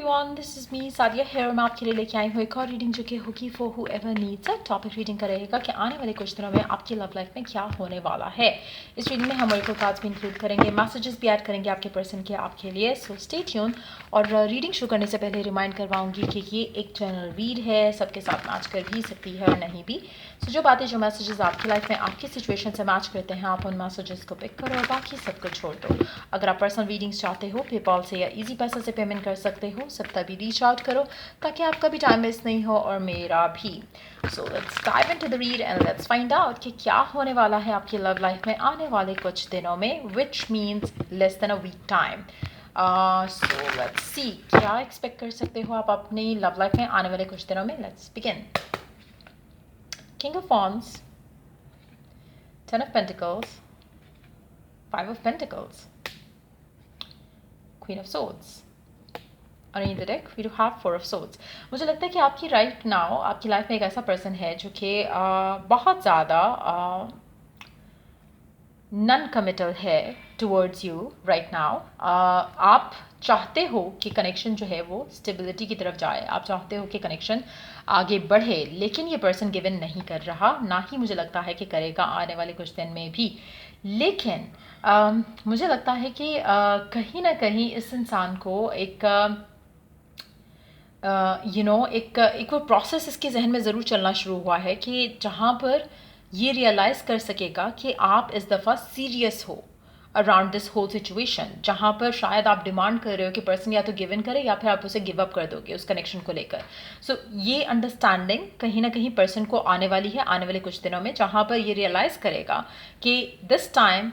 Everyone, this is me Sadia here. मैं आपके लिए लेके आई हूँ एक और रीडिंग जो कि होगी for who ever needs it. Topic reading का रहेगा कि आने वाले कुछ दिनों में आपकी लव लाइफ में क्या होने वाला है। इस रीडिंग में हम ओरेकल कार्ड्स भी इंक्लूड करेंगे, मैसेजेस भी ऐड करेंगे आपके पर्सन के आपके लिए। So stay tune. और रीडिंग शुरू करने से पहले रिमाइंड करवाऊंगी कि ये एक जनरल रीड है, सबके साथ मैच कर भी सकती है और नहीं भी। सो जो बातें जो मैसेजेस आपकी लाइफ में आपकी सिचुएशन से मैच करते हैं, आप उन मैसेजेस को पिक करो और बाकी सबको छोड़ दो। अगर आप पर्सनल रीडिंग्स चाहते हो, पेपॉल से या इजी पैसा से पेमेंट कर सकते हो। सब तभी रीच आउट करो ताकि आपका भी टाइम वेस्ट नहीं हो और मेरा भी। So let's dive into the read and let's find out कि क्या होने वाला है आपकी लव लाइफ में आने वाले कुछ दिनों में, which means less than a week time. So let's see क्या एक्सपेक्ट कर सकते हो आप अपनी लव लाइफ में आने वाले कुछ दिनों में। Let's begin. King of wands, 10 of Pentacles, 5 of Pentacles, Queen of Swords. और in the deck we do have 4 of Swords. मुझे लगता है कि आपकी राइट नाउ आपकी लाइफ में एक ऐसा पर्सन है जो कि बहुत ज़्यादा नॉन कमिटल है टुवर्ड्स यू राइट नाउ। आप चाहते हो कि कनेक्शन जो है वो स्टेबिलिटी की तरफ जाए, आप चाहते हो कि कनेक्शन आगे बढ़े, लेकिन ये पर्सन गिवन नहीं कर रहा, ना ही मुझे लगता है कि करेगा आने वाले कुछ दिन में भी। लेकिन मुझे लगता है कि कहीं ना कहीं इस इंसान को एक एक वो प्रोसेस इसके जहन में ज़रूर चलना शुरू हुआ है कि जहाँ पर ये रियलाइज़ कर सकेगा कि आप इस दफ़ा सीरियस हो अराउंड दिस होल सिचुएशन, जहाँ पर शायद आप डिमांड कर रहे हो कि पर्सन या तो गिव इन करे या फिर आप उसे गिव अप कर दोगे उस कनेक्शन को लेकर। सो ये अंडरस्टैंडिंग कहीं ना कहीं पर्सन को आने वाली है आने वाले कुछ दिनों में, जहाँ पर ये रियलाइज़ करेगा कि दिस टाइम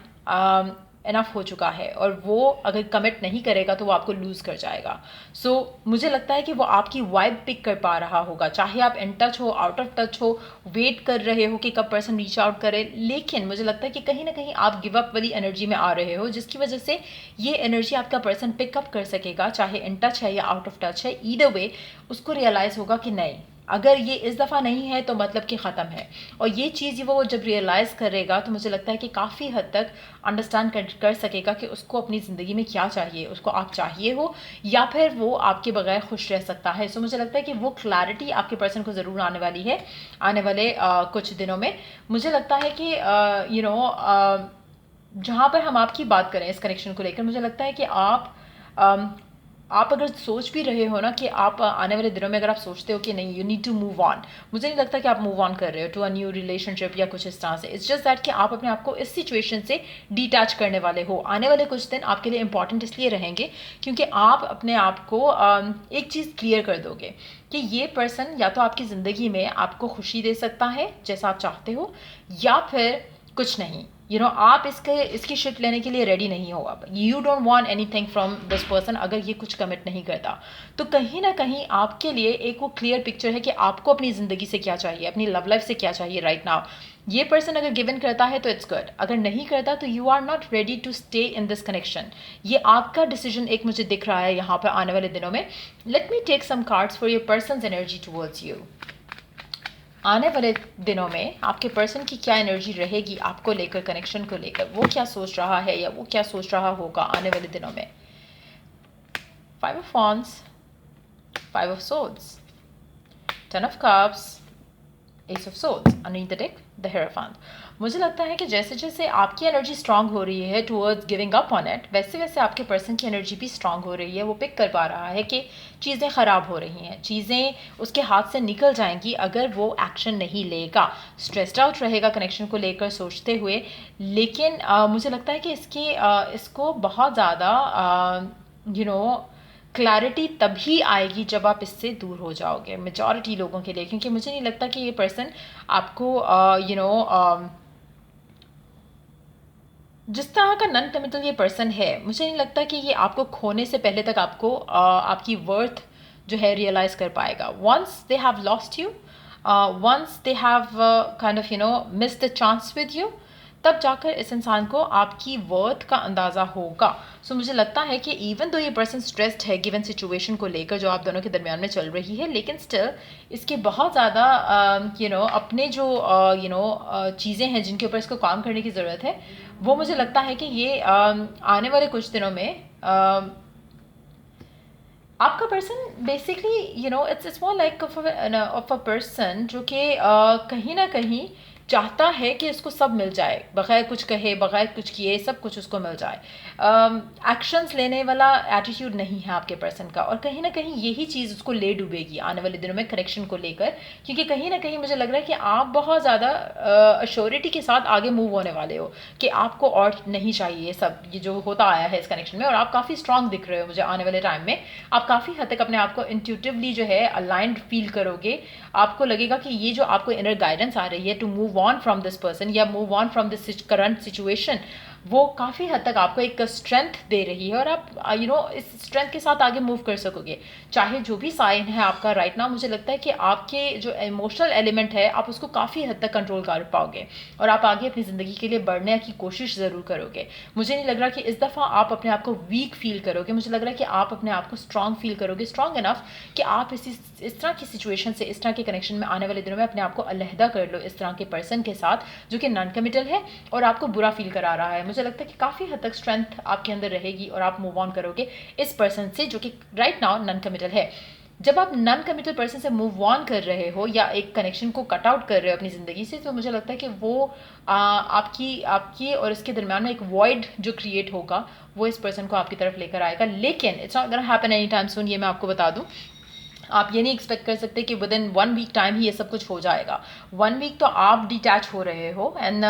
इनफ हो चुका है और वो अगर कमिट नहीं करेगा तो वो आपको लूज़ कर जाएगा। सो मुझे लगता है कि वो आपकी वाइब पिक कर पा रहा होगा, चाहे आप इन टच हो, आउट ऑफ टच हो, वेट कर रहे हो कि कब पर्सन रीच आउट करे, लेकिन मुझे लगता है कि कहीं ना कहीं आप गिव अप वाली एनर्जी में आ रहे हो, जिसकी वजह से ये एनर्जी आपका पर्सन पिकअप कर सकेगा, चाहे इन टच है या आउट ऑफ टच है। ईदर वे उसको रियलाइज़ होगा कि नहीं, अगर ये इस दफ़ा नहीं है तो मतलब कि ख़त्म है। और ये चीज़ वो जब रियलाइज़ करेगा तो मुझे लगता है कि काफ़ी हद तक अंडरस्टैंड कर सकेगा कि उसको अपनी ज़िंदगी में क्या चाहिए, उसको आप चाहिए हो या फिर वो आपके बगैर खुश रह सकता है। सो मुझे लगता है कि वो क्लैरिटी आपके पर्सन को ज़रूर आने वाली है आने वाले कुछ दिनों में। मुझे लगता है कि जहाँ पर हम आपकी बात करें इस कनेक्शन को लेकर, मुझे लगता है कि आप अगर सोच भी रहे हो ना कि आप आने वाले दिनों में अगर आप सोचते हो कि नहीं you need to move on, मुझे नहीं लगता कि आप मूव ऑन कर रहे हो टू अ न्यू रिलेशनशिप या कुछ इस तरह से। इट्स जस्ट दैट कि आप अपने आप को इस सिचुएशन से डिटैच करने वाले हो। आने वाले कुछ दिन आपके लिए इंपॉर्टेंट इसलिए रहेंगे क्योंकि आप अपने आप को एक चीज़ क्लियर कर दोगे कि ये पर्सन या तो आपकी ज़िंदगी में आपको खुशी दे सकता है जैसा आप चाहते हो, या फिर कुछ नहीं। आप इसकी शिट लेने के लिए रेडी नहीं हो। अब you don't want anything from this person अगर ये कुछ कमिट नहीं करता, तो कहीं ना कहीं आपके लिए एक वो क्लियर पिक्चर है कि आपको अपनी ज़िंदगी से क्या चाहिए, अपनी लव लाइफ से क्या चाहिए राइट नाउ। ये पर्सन अगर गिवन करता है तो इट्स गुड, अगर नहीं करता तो you are not ready to stay in this connection. ये आपका डिसीजन एक मुझे दिख रहा है यहाँ पर आने वाले दिनों में। Let me take some cards for your person's energy towards you. आने वाले दिनों में आपके पर्सन की क्या एनर्जी रहेगी आपको लेकर, कनेक्शन को लेकर, वो क्या सोच रहा है या वो क्या सोच रहा होगा आने वाले दिनों में। 5 of Wands, 5 of Swords, 10 of Cups, Ace of Swords, underneath the deck the Hierophant. मुझे लगता है कि जैसे जैसे आपकी एनर्जी स्ट्रांग हो रही है towards giving up on it, वैसे वैसे आपके पर्सन की एनर्जी भी स्ट्रांग हो रही है। वो पिक कर पा रहा है कि चीज़ें ख़राब हो रही हैं, चीज़ें उसके हाथ से निकल जाएंगी अगर वो एक्शन नहीं लेगा। स्ट्रेस्ड आउट रहेगा कनेक्शन को लेकर सोचते हुए, लेकिन मुझे लगता है कि इसको बहुत ज़्यादा क्लैरिटी तभी आएगी जब आप इससे दूर हो जाओगे, मेजॉरिटी लोगों के लिए। क्योंकि मुझे नहीं लगता कि ये पर्सन आपको जिस तरह का नॉन कमिटल ये पर्सन है, मुझे नहीं लगता कि ये आपको खोने से पहले तक आपको आपकी वर्थ जो है रियलाइज़ कर पाएगा। Once they have lost you, once they have kind of miss the chance with you, तब जाकर इस इंसान को आपकी वर्थ का अंदाज़ा होगा। सो मुझे लगता है कि इवन दो ये पर्सन स्ट्रेस्ड है गिवन सिचुएशन को लेकर जो आप दोनों के दरमियान में चल रही है, लेकिन स्टिल इसके बहुत ज़्यादा अपने जो चीज़ें हैं जिनके ऊपर इसको काम करने की ज़रूरत है, वो मुझे लगता है कि ये आने वाले कुछ दिनों में आपका person basically it's more like of a person जो कि कहीं ना कहीं चाहता है कि इसको सब मिल जाए, बगैर कुछ कहे बगैर कुछ किए सब कुछ उसको मिल जाए। एक्शंस लेने वाला एटीट्यूड नहीं है आपके पर्सन का, और कहीं ना कहीं यही चीज़ उसको ले डूबेगी आने वाले दिनों में कनेक्शन को लेकर, क्योंकि कहीं ना कहीं मुझे लग रहा है कि आप बहुत ज़्यादा अश्योरिटी के साथ आगे मूव होने वाले हो कि आपको और नहीं चाहिए सब ये जो होता आया है इस कनेक्शन में, और आप काफ़ी स्ट्रांग दिख रहे हो मुझे आने वाले टाइम में। आप काफ़ी हद तक अपने आप को इंट्यूटिवली जो है अलाइंड फील करोगे। आपको लगेगा कि ये जो आपको इनर गाइडेंस आ रही है to move on from this person या move on from this current situation, वो काफ़ी हद तक आपको एक स्ट्रेंथ दे रही है, और आप इस स्ट्रेंथ के साथ आगे मूव कर सकोगे। चाहे जो भी साइन है आपका राइट नाउ, मुझे लगता है कि आपके जो इमोशनल एलिमेंट है आप उसको काफ़ी हद तक कंट्रोल कर पाओगे, और आप आगे अपनी ज़िंदगी के लिए बढ़ने की कोशिश ज़रूर करोगे। मुझे नहीं लग रहा कि इस दफ़ा आप अपने आप को वीक फील करोगे, मुझे लग रहा है कि आप अपने आप को स्ट्रांग फील करोगे, स्ट्रांग इनफ कि आप इस तरह की सिचुएशन से, इस तरह के कनेक्शन में आने वाले दिनों में अपने आप को अलहदा कर लो इस तरह के पर्सन के साथ जो कि नॉन कमिटल है और आपको बुरा फील करा रहा है। मुझे लगता है कि काफ़ी हद तक स्ट्रेंथ आपके अंदर रहेगी और आप मूव ऑन करोगे इस पर्सन से जो कि राइट नाउ नॉन कमिटल है। जब आप नॉन कमिटल पर्सन से मूव ऑन कर रहे हो या एक कनेक्शन को कट आउट कर रहे हो अपनी ज़िंदगी से, तो मुझे लगता है कि वो आपकी आपकी और इसके दरम्यान में एक वॉइड जो क्रिएट होगा वो इस पर्सन को आपकी तरफ लेकर आएगा। लेकिन it's not gonna happen any time soon, ये मैं आपको बता दूं। आप ये नहीं एक्सपेक्ट कर सकते कि विद इन 1 वीक टाइम ही ये सब कुछ हो जाएगा। 1 वीक तो आप डिटैच हो रहे हो, एंड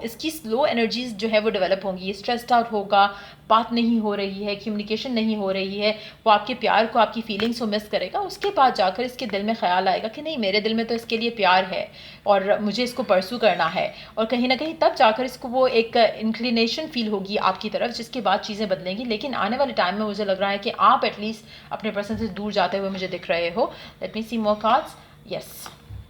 इसकी स्लो एनर्जीज जो है वो डेवलप होंगी, ये स्ट्रेस्ड आउट होगा, बात नहीं हो रही है, कम्युनिकेशन नहीं हो रही है, वो आपके प्यार को, आपकी फीलिंग्स को मिस करेगा। उसके बाद जाकर इसके दिल में ख्याल आएगा कि नहीं, मेरे दिल में तो इसके लिए प्यार है और मुझे इसको परसू करना है, और कहीं ना कहीं तब जाकर इसको वो एक इंक्लिनेशन फील होगी आपकी तरफ, जिसके बाद चीज़ें बदलेंगी। लेकिन आने वाले टाइम में मुझे लग रहा है कि आप एटलीस्ट अपने पर्सन से दूर जाते हुए मुझे दिख रहे हो। लेट मी सी मोर कार्ड्स। यस,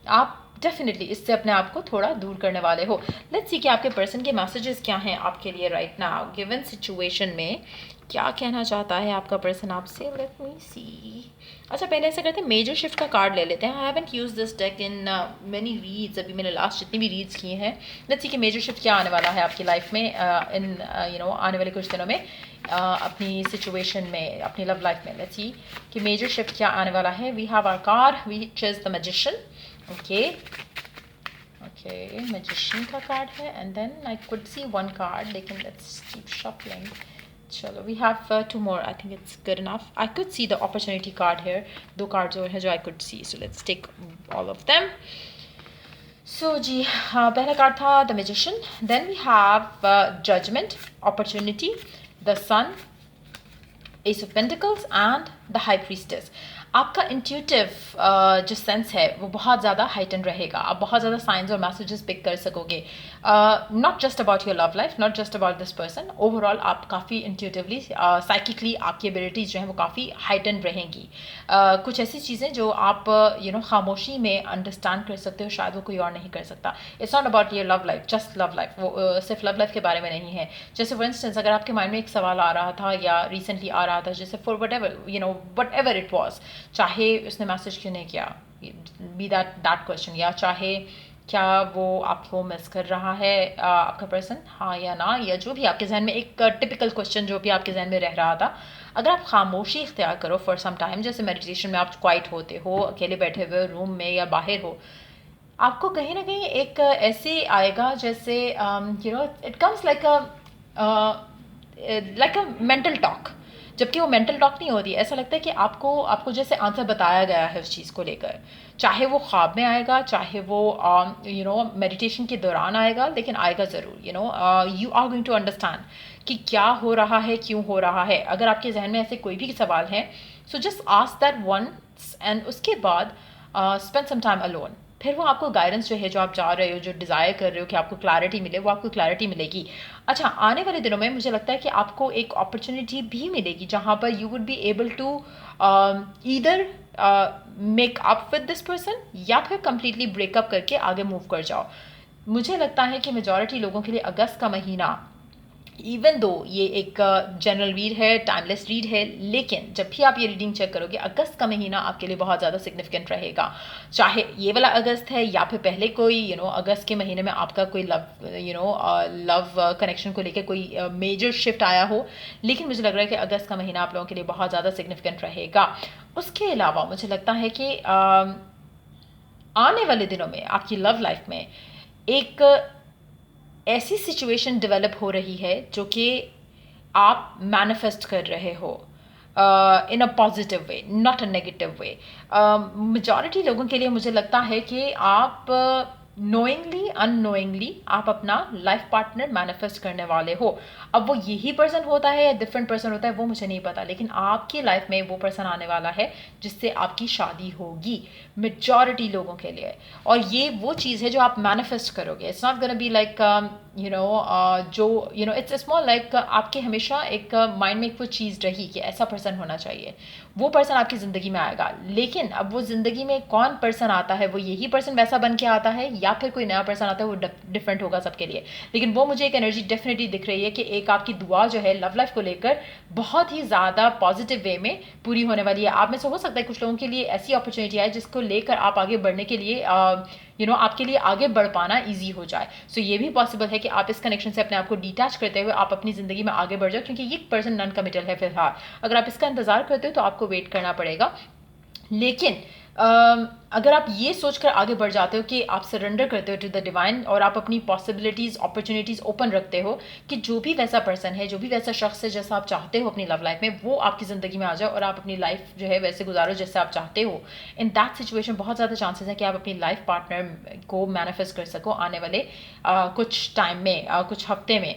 आप डेफिनेटली इससे अपने आप को थोड़ा दूर करने वाले हो। लेट्स सी कि आपके पर्सन के मैसेजेस क्या हैं आपके लिए राइट नाउ गिवन सिचुएशन में, क्या कहना चाहता है आपका पर्सन आपसे। लेट मी सी। अच्छा, पहले ऐसा करते हैं, मेजर शिफ्ट का कार्ड ले लेते हैं। I haven't use this deck in many reads, अभी मैंने लास्ट जितनी भी रीड्स की हैं। लेट्स सी कि मेजर शिफ्ट क्या आने वाला है आपकी लाइफ में इन आने वाले कुछ दिनों में अपनी सिचुएशन में, अपनी लव लाइफ में। लेट्स सी कि मेजर शिफ्ट क्या आने वाला है। We have our card which is the magician. Okay, magician का कार्ड है, and then I could see one card, लेकिन लेट्स कीप शफलिंग। चलो, we have two more, I think it's good enough. I could see the opportunity card here, 2 cards और हैं जो I could see, so let's take all of them. So जी हाँ, पहला card था the magician, then we have judgement, opportunity, the sun, ace of pentacles and the high priestess. आपका intuitive जो sense है वो बहुत ज़्यादा हाइटन रहेगा, आप बहुत ज़्यादा साइंस और मैसेजेस पिक कर सकोगे, not just about your love life, not just about this person, overall आप काफ़ी इंट्यूटिवली साइकिकली आपकी एबिलिटीज़ जो हैं वो काफ़ी हाइटन रहेंगी। कुछ ऐसी चीज़ें जो आप खामोशी में अंडरस्टैंड कर सकते हो, शायद वो कोई और नहीं कर सकता। It's not about your love life, just love life, वो सिर्फ लव लाइफ के बारे में नहीं है। जैसे फॉर इंस्टेंस अगर आपके माइंड में एक सवाल आ रहा था या रिसेंटली आ रहा था, जैसे for what ever it was, चाहे उसने मैसेज क्यों नहीं किया, बी दैट क्वेश्चन, या चाहे क्या वो आपको मिस कर रहा है आपका पर्सन, हाँ या ना, या जो भी आपके जहन में एक टिपिकल क्वेश्चन जो भी आपके जहन में रह रहा था, अगर आप खामोशी इख्तियार करो फॉर सम टाइम, जैसे मेडिटेशन में आप क्वाइट होते हो, अकेले बैठे हुए रूम में या बाहर हो, आपको कहीं ना कहीं एक ऐसे आएगा जैसे it comes like a mental talk, जबकि वो मेंटल टॉक नहीं होती। ऐसा लगता है कि आपको जैसे आंसर बताया गया है उस चीज़ को लेकर, चाहे वो ख्वाब में आएगा, चाहे वो मेडिटेशन के दौरान आएगा, लेकिन आएगा ज़रूर। You are going to understand कि क्या हो रहा है, क्यों हो रहा है। अगर आपके जहन में ऐसे कोई भी सवाल हैं, so just ask that once, and उसके बाद स्पेंड सम टाइम अलोन। फिर वो आपको गाइडेंस जो है, जो आप जा रहे हो, जो डिज़ायर कर रहे हो कि आपको क्लैरिटी मिले, वो आपको क्लैरिटी मिलेगी। अच्छा, आने वाले दिनों में मुझे लगता है कि आपको एक अपॉर्चुनिटी भी मिलेगी जहाँ पर you would be able to either make up with this person या फिर कंप्लीटली ब्रेकअप करके आगे मूव कर जाओ। मुझे लगता है कि मेजॉरिटी लोगों के लिए अगस्त का महीना इवन दो ये एक जनरल रीड है, टाइमलेस रीड है, लेकिन जब भी आप ये रीडिंग चेक करोगे अगस्त का महीना आपके लिए बहुत ज़्यादा सिग्निफिकेंट रहेगा। चाहे ये वाला अगस्त है या फिर पहले कोई अगस्त के महीने में आपका कोई लव कनेक्शन को लेकर कोई मेजर शिफ्ट आया हो, लेकिन मुझे लग रहा है कि अगस्त का महीना आप लोगों के लिए बहुत ज़्यादा सिग्निफिकेंट रहेगा। उसके अलावा मुझे लगता है कि आने वाले दिनों में आपकी लव लाइफ में एक ऐसी सिचुएशन डेवलप हो रही है जो कि आप मैनिफेस्ट कर रहे हो in a positive way, not a negative way. Majority लोगों के लिए मुझे लगता है कि आप नोइंगली अननोइंगली आप अपना लाइफ पार्टनर मैनिफेस्ट करने वाले हो। अब वो यही पर्सन होता है या डिफरेंट पर्सन होता है वो मुझे नहीं पता, लेकिन आपकी लाइफ में वो पर्सन आने वाला है जिससे आपकी शादी होगी मेजॉरिटी लोगों के लिए। और ये वो चीज़ है जो आप मैनिफेस्ट करोगे। It's not gonna be like it's small like आपके हमेशा एक माइंड में एक वो चीज़ रही कि ऐसा पर्सन होना चाहिए, वो पर्सन आपकी ज़िंदगी में आएगा। लेकिन अब वो ज़िंदगी में कौन पर्सन आता है, वो यही पर्सन वैसा बन के आता है या फिर कोई नया पर्सन आता है, वो डिफरेंट होगा सबके लिए। लेकिन वो मुझे एक एनर्जी डेफिनेटली दिख रही है कि एक आपकी दुआ जो है लव लाइफ को लेकर बहुत ही ज़्यादा पॉजिटिव वे में पूरी होने वाली है। आप में से हो सकता है कुछ लोगों के लिए ऐसी अपॉर्चुनिटी आए जिसको लेकर आप आगे बढ़ने के लिए आपके लिए आगे बढ़ पाना ईजी हो जाए। सो ये भी पॉसिबल है कि आप इस कनेक्शन से अपने आप को डिटैच करते हुए आप अपनी ज़िंदगी में आगे बढ़ जाओ, क्योंकि ये पर्सन नॉन कमिटल है फिलहाल। अगर आप इसका इंतज़ार करते हो तो आपको वेट करना पड़ेगा। लेकिन अगर आप ये सोचकर आगे बढ़ जाते हो कि आप सरेंडर करते हो टू द डिवाइन और आप अपनी पॉसिबिलिटीज़ अपॉर्चुनिटीज़ ओपन रखते हो कि जो भी वैसा पर्सन है, जो भी वैसा शख्स है जैसा आप चाहते हो अपनी लव लाइफ में, वो आपकी ज़िंदगी में आ जाए और आप अपनी लाइफ जो है वैसे गुजारो जैसे आप चाहते हो, इन दैट सिचुएशन बहुत ज़्यादा चांसेस है कि आप अपनी लाइफ पार्टनर को मैनिफेस्ट कर सको आने वाले कुछ टाइम में, कुछ हफ्ते में।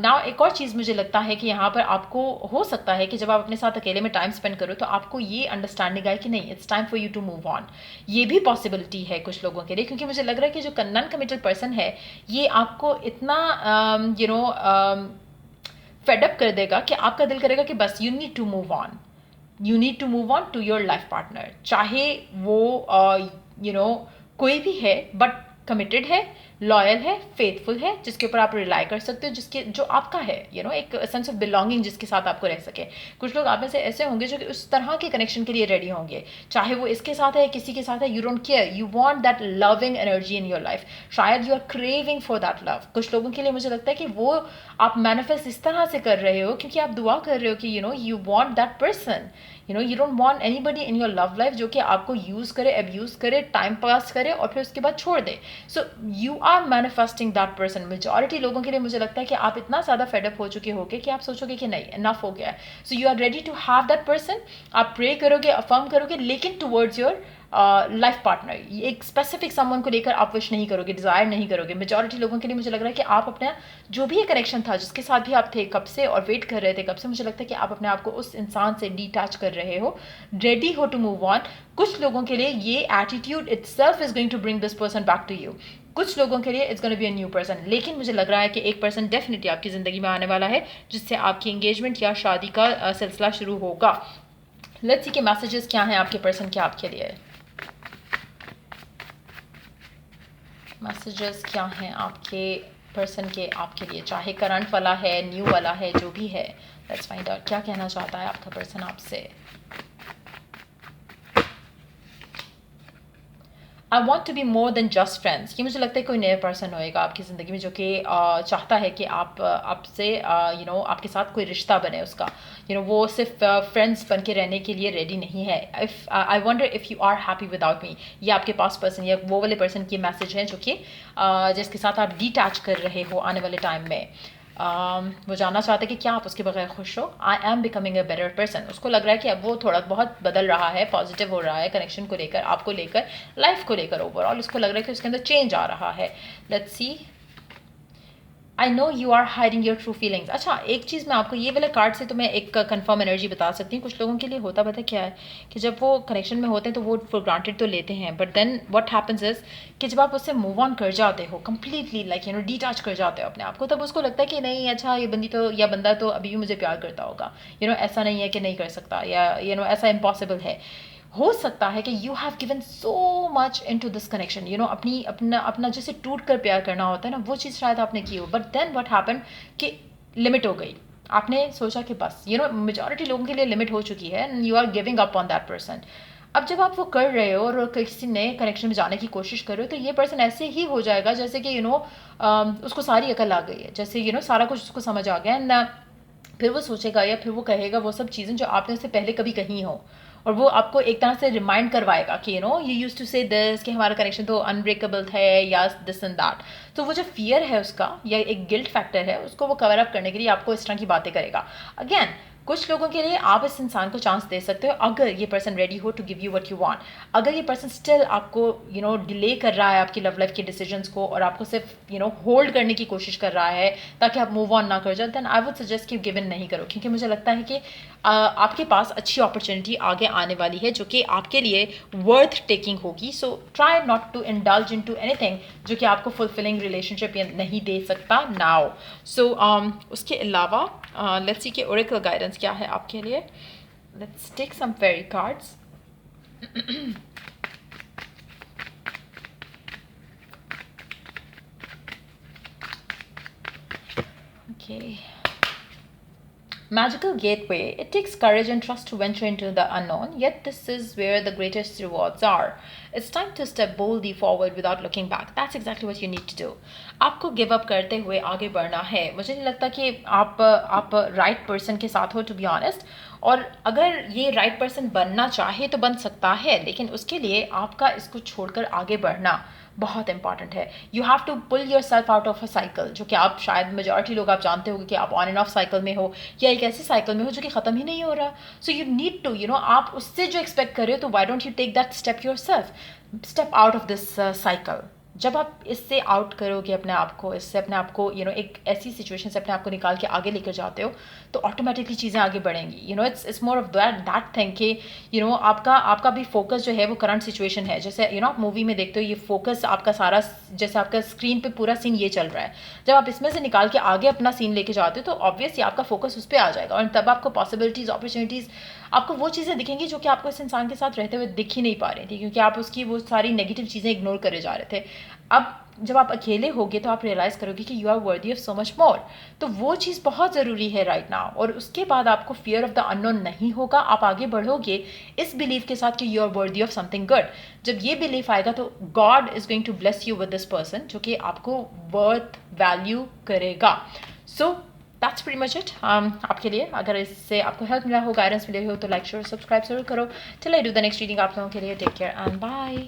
ना एक और चीज़ मुझे लगता है कि यहाँ पर आपको हो सकता है कि जब आप अपने साथ अकेले में टाइम स्पेंड करो तो आपको ये अंडरस्टैंडिंग आए कि नहीं, it's time for you to move on. ये भी पॉसिबिलिटी है कुछ लोगों के लिए, क्योंकि मुझे लग रहा है कि जो नॉन कमिटल पर्सन है ये आपको इतना फेडअप कर देगा कि आपका दिल करेगा कि बस you need to move on, you need to move on to your life partner. चाहे वो कोई भी है, बट कमिटेड है, लॉयल है, फेथफुल है, जिसके ऊपर आप रिलाई कर सकते हो, जिसके जो आपका है, एक सेंस ऑफ बिलोंगिंग जिसके साथ आपको रह सके। कुछ लोग आप में से ऐसे होंगे जो कि उस तरह के कनेक्शन के लिए रेडी होंगे, चाहे वो इसके साथ है किसी के साथ है, you don't care, you want that loving energy in your life. शायद you are craving for that love. कुछ लोगों के लिए मुझे लगता है कि वो आप मैनिफेस्ट इस तरह से कर रहे हो क्योंकि आप दुआ कर रहे हो कि you want that person, you don't want anybody in your love life जो कि आपको यूज़ करे, अब्यूज़ करे, टाइम पास करे और फिर उसके बाद छोड़ दे। So you are manifesting that person. Majority लोगों के लिए मुझे लगता है कि आप इतना ज़्यादा फेडअप हो चुके होगे कि आप सोचोगे कि नहीं, इनफ हो गया है। So you are ready to have that person. आप प्रे करोगे, अफर्म करोगे, लेकिन टुवर्ड्स योर लाइफ पार्टनर। एक स्पेसिफिक समवन को लेकर आप विश नहीं करोगे, डिज़ायर नहीं करोगे। मेजॉरिटी लोगों के लिए मुझे लग रहा है कि आप अपना जो भी कनेक्शन था, जिसके साथ भी आप थे कब से और वेट कर रहे थे कब से, मुझे लगता है कि आप अपने आप को उस इंसान से डिटैच कर रहे हो, रेडी हो टू मूव ऑन। कुछ लोगों के लिए ये attitude itself is going to bring this person back to you. कुछ लोगों के लिए it's gonna be a new person. लेकिन मुझे लग रहा है कि एक पर्सन डेफिनेटली आपकी ज़िंदगी में आने वाला है जिससे आपकी एंगेजमेंट या शादी का सिलसिला शुरू होगा। लेट्स सी के मैसेजेस क्या हैं आपके पर्सन के आपके लिए। मैसेजेस क्या हैं आपके पर्सन के आपके लिए, चाहे करंट वाला है, न्यू वाला है, जो भी है। लेट्स फाइंड आउट क्या कहना चाहता है आपका पर्सन आपसे। I want to be more than just friends. ये मुझे लगता है कोई नया पर्सन होएगा आपकी ज़िंदगी में जो कि चाहता है कि आपसे आपके साथ कोई रिश्ता बने उसका। वो सिर्फ फ्रेंड्स बन के रहने के लिए रेडी नहीं है। If I wonder if you are happy without me. ये आपके पास पर्सन या वो वाले पर्सन की मैसेज है जो कि जिसके साथ आप डिटैच कर रहे हो आने वाले टाइम में। वो जानना चाहते हैं कि क्या आप उसके बगैर खुश हो। I am becoming a better person. उसको लग रहा है कि अब वो थोड़ा बहुत बदल रहा है, पॉजिटिव हो रहा है कनेक्शन को लेकर, आपको लेकर, लाइफ को लेकर ओवरऑल। उसको लग रहा है कि उसके अंदर चेंज आ रहा है। Let's see. I know you are hiding your true feelings. अच्छा, एक चीज़ मैं आपको ये वाले कार्ड से तो मैं एक कंफर्म एनर्जी बता सकती हूँ। कुछ लोगों के लिए होता पता क्या है कि जब वो कनेक्शन में होते हैं तो वो फॉर ग्रांटेड तो लेते हैं, but then what happens is कि जब आप उससे मूव ऑन कर जाते हो कंप्लीटली, लाइक डिटैच कर जाते हो अपने आप को, तब उसको लगता है कि नहीं, अच्छा ये बंदी तो या बंदा तो अभी भी मुझे प्यार करता होगा, ऐसा नहीं है कि नहीं कर सकता, या ऐसा इम्पॉसिबल है। हो सकता है कि you have given so much into this connection, अपना जैसे टूट कर प्यार करना होता है ना, वो चीज़ शायद आपने की हो, बट देन व्हाट हैपन कि लिमिट हो गई, आपने सोचा कि बस मेजॉरिटी लोगों के लिए लिमिट हो चुकी है and you are giving up on that person. अब जब आप वो कर रहे हो और किसी नए कनेक्शन में जाने की कोशिश कर रहे हो तो ये पर्सन ऐसे ही हो जाएगा जैसे कि उसको सारी अकल आ गई है, जैसे सारा कुछ उसको समझ आ गया एंड फिर वो सोचेगा या फिर वो कहेगा वो सब चीज़ें जो आपने उससे पहले कभी कही हो, और वो आपको एक तरह से रिमाइंड करवाएगा कि यू यूज टू से दिस कि हमारा कनेक्शन तो अनब्रेकेबल है या दिस एंड दैट। तो वो जो फियर है उसका या एक गिल्ट फैक्टर है उसको वो कवर अप करने के लिए आपको इस तरह की बातें करेगा। अगेन कुछ लोगों के लिए आप इस इंसान को चांस दे सकते हो अगर ये पर्सन रेडी हो to give you what you want. अगर ये पर्सन स्टिल आपको डिले कर रहा है आपकी लव लाइफ के डिसीजंस को और आपको सिर्फ होल्ड करने की कोशिश कर रहा है ताकि आप मूव ऑन ना कर जाए, देन आई वुड सजेस्ट कि गिव इन नहीं करो, क्योंकि मुझे लगता है कि आपके पास अच्छी अपॉर्चुनिटी आगे आने वाली है जो कि आपके लिए वर्थ टेकिंग होगी। So try not to indulge into anything जो कि आपको फुलफिलिंग रिलेशनशिप नहीं दे सकता नाउ। सो उसके अलावा लेट्स सी कि ओरेकल गाइडेंस क्या है आपके लिए। Let's take some fairy cards. Okay, Magical gateway. It takes courage and trust to venture into the unknown, yet this is where the greatest rewards are. It's time to step boldly forward without looking back. That's exactly what you need to do. आपको give up करते हुए आगे बढ़ना है। मुझे नहीं लगता कि आप राइट पर्सन के साथ हो, टू बी ऑनेस्ट। और अगर ये राइट पर्सन बनना चाहे तो बन सकता है, लेकिन उसके लिए आपका इसको छोड़कर आगे बढ़ना बहुत इंपॉर्टेंट है। You have to pull yourself out of a cycle, जो कि आप शायद मेजॉरिटी लोग आप जानते हो कि आप ऑन एंड ऑफ साइकिल में हो या एक ऐसे साइकिल में हो जो कि ख़त्म ही नहीं हो रहा। सो यू नीड टू आप उससे जो एक्सपेक्ट कर रहे हो तो why don't you take that step yourself, step out of this cycle. जब आप इससे आउट करोगे अपने आप को, इससे अपने आप को एक ऐसी सिचुएशन से अपने आप को निकाल के आगे लेकर जाते हो तो ऑटोमेटिकली चीज़ें आगे बढ़ेंगी। It's more of that thing कि आपका भी फोकस जो है वो करंट सिचुएशन है। जैसे आप मूवी में देखते हो ये फोकस आपका सारा, जैसे आपका स्क्रीन पे पूरा सीन ये चल रहा है, जब आप इसमें से निकाल के आगे अपना सीन लेके जाते हो तो ऑब्वियसली आपका फोकस उस पर आ जाएगा और तब आपको पॉसिबिलिटीज़, अपॉर्चुनिटीज़, आपको वो चीज़ें दिखेंगी जो कि आपको इस इंसान के साथ रहते हुए दिख ही नहीं पा रही थी, क्योंकि आप उसकी वो सारी नेगेटिव चीज़ें इग्नोर करे जा रहे थे। अब जब आप अकेले होगे तो आप रियलाइज़ करोगे कि you are worthy of so much more. तो वो चीज़ बहुत ज़रूरी है राइट नाउ। और उसके बाद आपको फियर ऑफ द अननोन नहीं होगा, आप आगे बढ़ोगे इस बिलीव के साथ कि you are worthy of something good. जब ये बिलीफ आएगा तो God is going to bless you with this person जो कि आपको वर्थ वैल्यू करेगा। So that's pretty much it आपके लिए। अगर इससे आपको हेल्प मिला हो, गाइडेंस मिले हो तो लाइक शेयर सब्सक्राइब जरूर करो। Till I do the next reading आप लोगों के लिए टेक केयर एंड बाय।